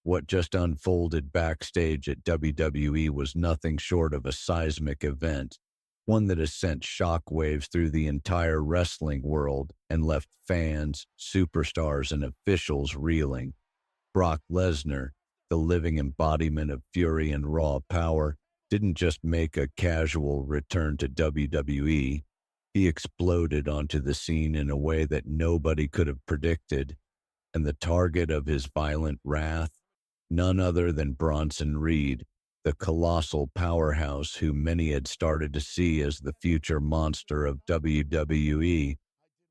What just unfolded backstage at WWE was nothing short of a seismic event, one that has sent shockwaves through the entire wrestling world and left fans, superstars, and officials reeling. Brock Lesnar, the living embodiment of fury and raw power, didn't just make a casual return to WWE. He exploded onto the scene in a way that nobody could have predicted, and the target of his violent wrath, none other than Bronson Reed, the colossal powerhouse who many had started to see as the future monster of WWE.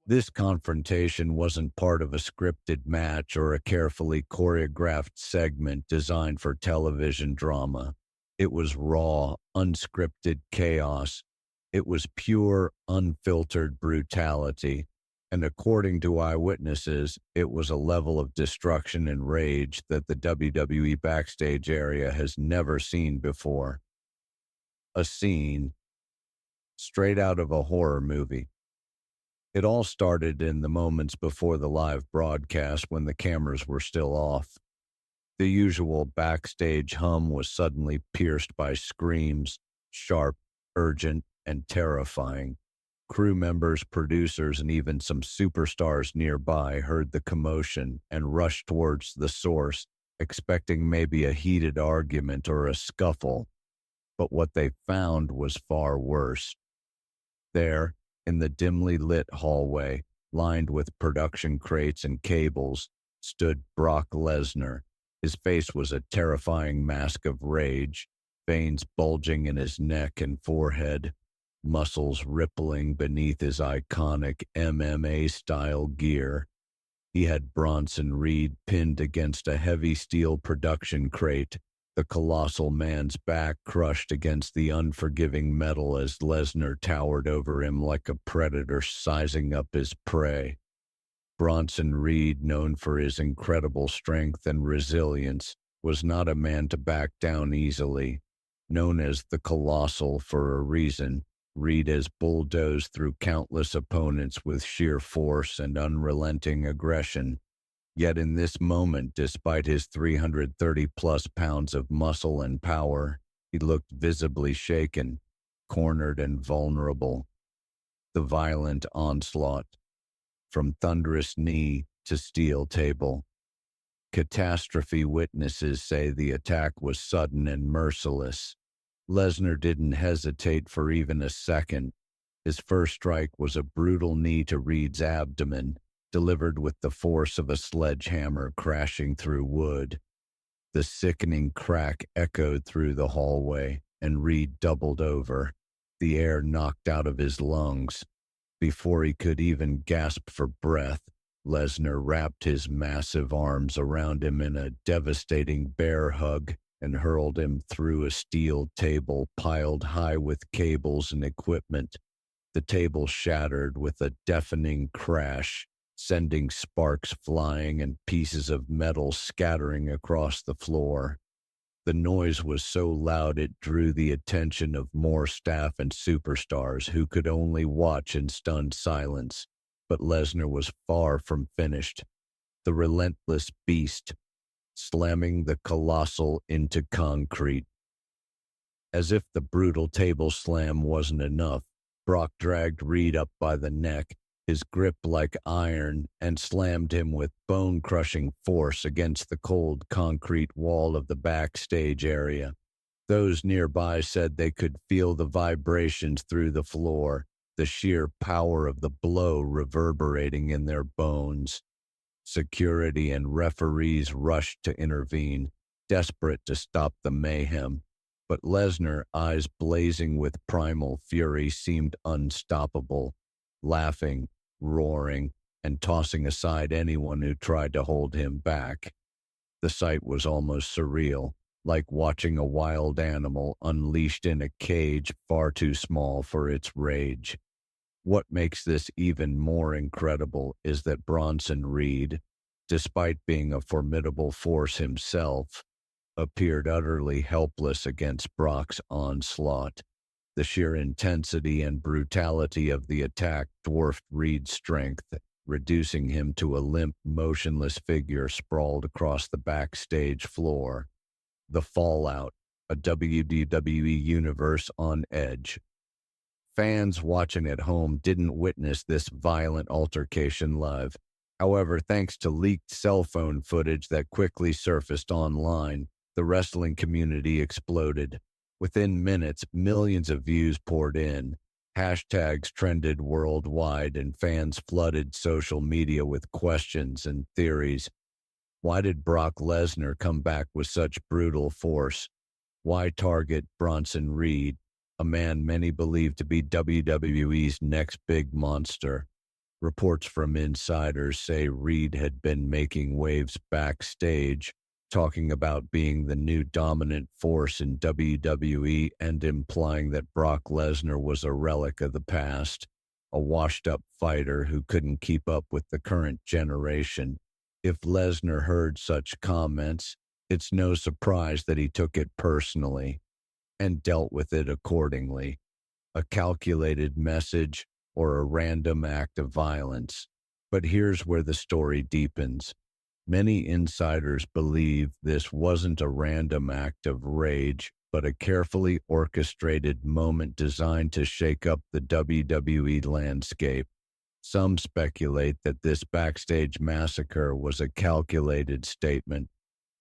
This confrontation wasn't part of a scripted match or a carefully choreographed segment designed for television drama. It was raw, unscripted chaos. It was pure, unfiltered brutality. And according to eyewitnesses, it was a level of destruction and rage that the WWE backstage area has never seen before. A scene straight out of a horror movie. It all started in the moments before the live broadcast when the cameras were still off. The usual backstage hum was suddenly pierced by screams, sharp, urgent, and terrifying. Crew members, producers, and even some superstars nearby heard the commotion and rushed towards the source, expecting maybe a heated argument or a scuffle. But what they found was far worse. There, in the dimly lit hallway, lined with production crates and cables, stood Brock Lesnar. His face was a terrifying mask of rage, veins bulging in his neck and forehead, muscles rippling beneath his iconic MMA-style gear. He had Bronson Reed pinned against a heavy steel production crate, the colossal man's back crushed against the unforgiving metal as Lesnar towered over him like a predator sizing up his prey. Bronson Reed, known for his incredible strength and resilience, was not a man to back down easily. Known as the Colossal for a reason, Reed has bulldozed through countless opponents with sheer force and unrelenting aggression. Yet in this moment, despite his 330-plus pounds of muscle and power, he looked visibly shaken, cornered, and vulnerable. The violent onslaught, from thunderous knee to steel table. Catastrophe witnesses say the attack was sudden and merciless. Lesnar didn't hesitate for even a second. His first strike was a brutal knee to Reed's abdomen, delivered with the force of a sledgehammer crashing through wood. The sickening crack echoed through the hallway, and Reed doubled over, the air knocked out of his lungs. Before he could even gasp for breath, Lesnar wrapped his massive arms around him in a devastating bear hug and hurled him through a steel table piled high with cables and equipment. The table shattered with a deafening crash, sending sparks flying and pieces of metal scattering across the floor. The noise was so loud it drew the attention of more staff and superstars who could only watch in stunned silence. But Lesnar was far from finished. The relentless beast, slamming the Colossal into concrete. As if the brutal table slam wasn't enough, Brock dragged Reed up by the neck, his grip like iron, and slammed him with bone-crushing force against the cold concrete wall of the backstage area. Those nearby said they could feel the vibrations through the floor, the sheer power of the blow reverberating in their bones. Security and referees rushed to intervene, desperate to stop the mayhem. But Lesnar, eyes blazing with primal fury, seemed unstoppable, laughing, roaring, and tossing aside anyone who tried to hold him back. The sight was almost surreal, like watching a wild animal unleashed in a cage far too small for its rage. What makes this even more incredible is that Bronson Reed, despite being a formidable force himself, appeared utterly helpless against Brock's onslaught. The sheer intensity and brutality of the attack dwarfed Reed's strength, reducing him to a limp, motionless figure sprawled across the backstage floor. The fallout, a WWE Universe on edge. Fans watching at home didn't witness this violent altercation live. However, thanks to leaked cell phone footage that quickly surfaced online, the wrestling community exploded. Within minutes, millions of views poured in. Hashtags trended worldwide, and fans flooded social media with questions and theories. Why did Brock Lesnar come back with such brutal force? Why target Bronson Reed, a man many believe to be WWE's next big monster? Reports from insiders say Reed had been making waves backstage, talking about being the new dominant force in WWE and implying that Brock Lesnar was a relic of the past, a washed-up fighter who couldn't keep up with the current generation. If Lesnar heard such comments, it's no surprise that he took it personally and dealt with it accordingly. A calculated message or a random act of violence. But here's where the story deepens. Many insiders believe this wasn't a random act of rage, but a carefully orchestrated moment designed to shake up the WWE landscape. Some speculate that this backstage massacre was a calculated statement,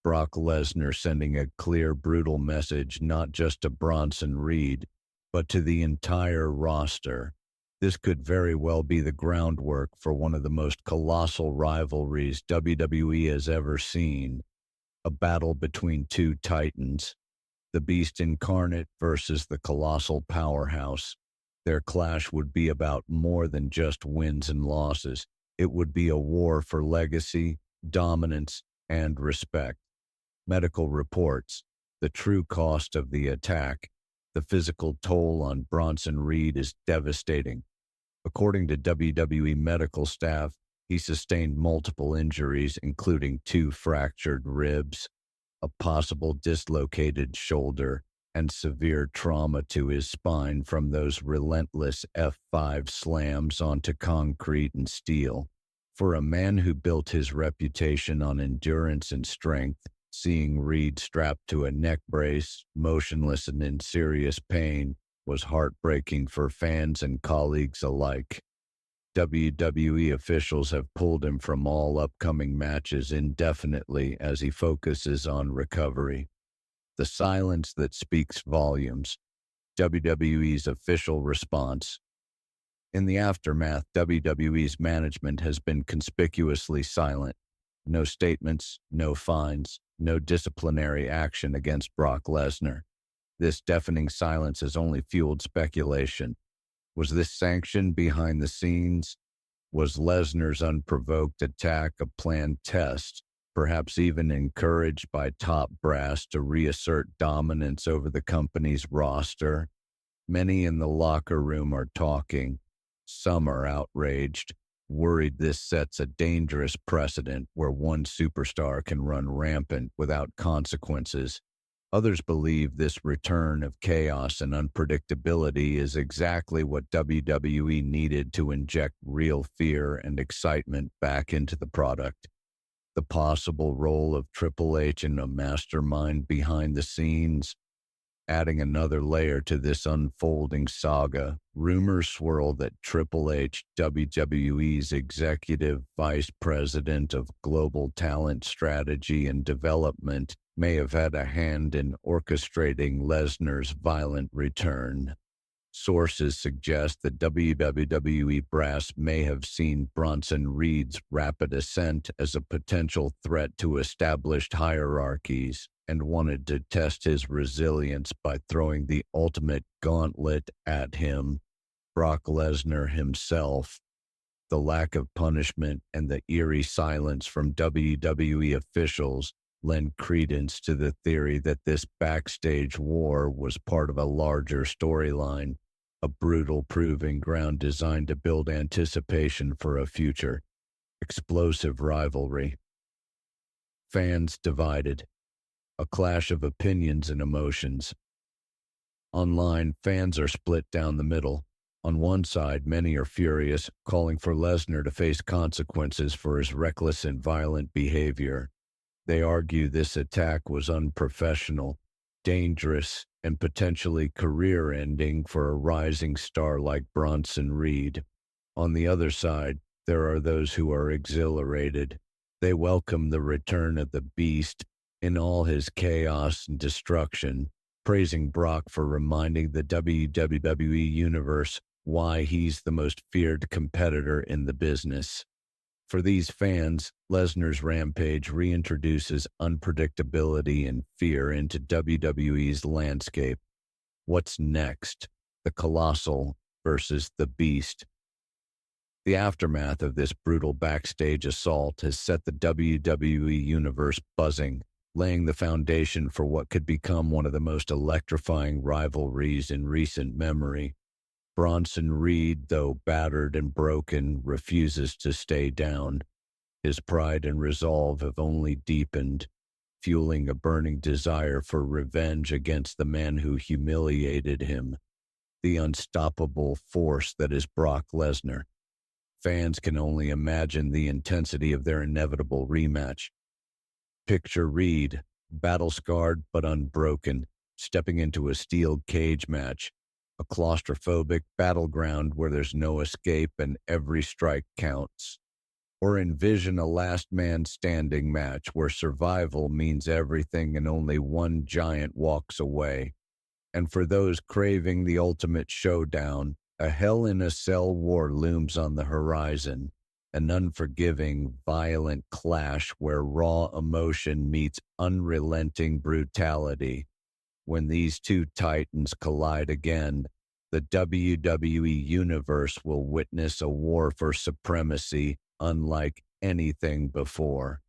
Brock Lesnar sending a clear, brutal message not just to Bronson Reed, but to the entire roster. This could very well be the groundwork for one of the most colossal rivalries WWE has ever seen, a battle between two titans, the Beast Incarnate versus the colossal powerhouse. Their clash would be about more than just wins and losses. It would be a war for legacy, dominance, and respect. Medical reports, the true cost of the attack, the physical toll on Bronson Reed is devastating. According to WWE medical staff, he sustained multiple injuries, including 2 fractured ribs, a possible dislocated shoulder, and severe trauma to his spine from those relentless F5 slams onto concrete and steel. For a man who built his reputation on endurance and strength, seeing Reed strapped to a neck brace, motionless and in serious pain, was heartbreaking for fans and colleagues alike. WWE officials have pulled him from all upcoming matches indefinitely as he focuses on recovery. The silence that speaks volumes. WWE's official response. In the aftermath, WWE's management has been conspicuously silent. No statements, no fines, no disciplinary action against Brock Lesnar. This deafening silence has only fueled speculation. Was this sanctioned behind the scenes? Was Lesnar's unprovoked attack a planned test, perhaps even encouraged by top brass to reassert dominance over the company's roster? Many in the locker room are talking. Some are outraged, worried this sets a dangerous precedent where one superstar can run rampant without consequences. Others believe this return of chaos and unpredictability is exactly what WWE needed to inject real fear and excitement back into the product. The possible role of Triple H in a mastermind behind the scenes, adding another layer to this unfolding saga. Rumors swirl that Triple H, WWE's executive vice president of global talent strategy and development, may have had a hand in orchestrating Lesnar's violent return. Sources suggest that WWE brass may have seen Bronson Reed's rapid ascent as a potential threat to established hierarchies and wanted to test his resilience by throwing the ultimate gauntlet at him, Brock Lesnar himself. The lack of punishment and the eerie silence from WWE officials lend credence to the theory that this backstage war was part of a larger storyline, a brutal proving ground designed to build anticipation for a future explosive rivalry. Fans divided. A clash of opinions and emotions. Online, fans are split down the middle. On one side, many are furious, calling for Lesnar to face consequences for his reckless and violent behavior. They argue this attack was unprofessional, dangerous, and potentially career-ending for a rising star like Bronson Reed. On the other side, there are those who are exhilarated. They welcome the return of the Beast in all his chaos and destruction, praising Brock for reminding the WWE Universe why he's the most feared competitor in the business. For these fans, Lesnar's rampage reintroduces unpredictability and fear into WWE's landscape. What's next? The Colossal versus the Beast. The aftermath of this brutal backstage assault has set the WWE Universe buzzing, laying the foundation for what could become one of the most electrifying rivalries in recent memory. Bronson Reed, though battered and broken, refuses to stay down. His pride and resolve have only deepened, fueling a burning desire for revenge against the man who humiliated him, the unstoppable force that is Brock Lesnar. Fans can only imagine the intensity of their inevitable rematch. Picture Reed, battle-scarred but unbroken, stepping into a steel cage match, a claustrophobic battleground where there's no escape and every strike counts. Or envision a last man standing match where survival means everything and only one giant walks away. And for those craving the ultimate showdown, a Hell in a Cell war looms on the horizon, an unforgiving, violent clash where raw emotion meets unrelenting brutality. When these two titans collide again, the WWE Universe will witness a war for supremacy unlike anything before.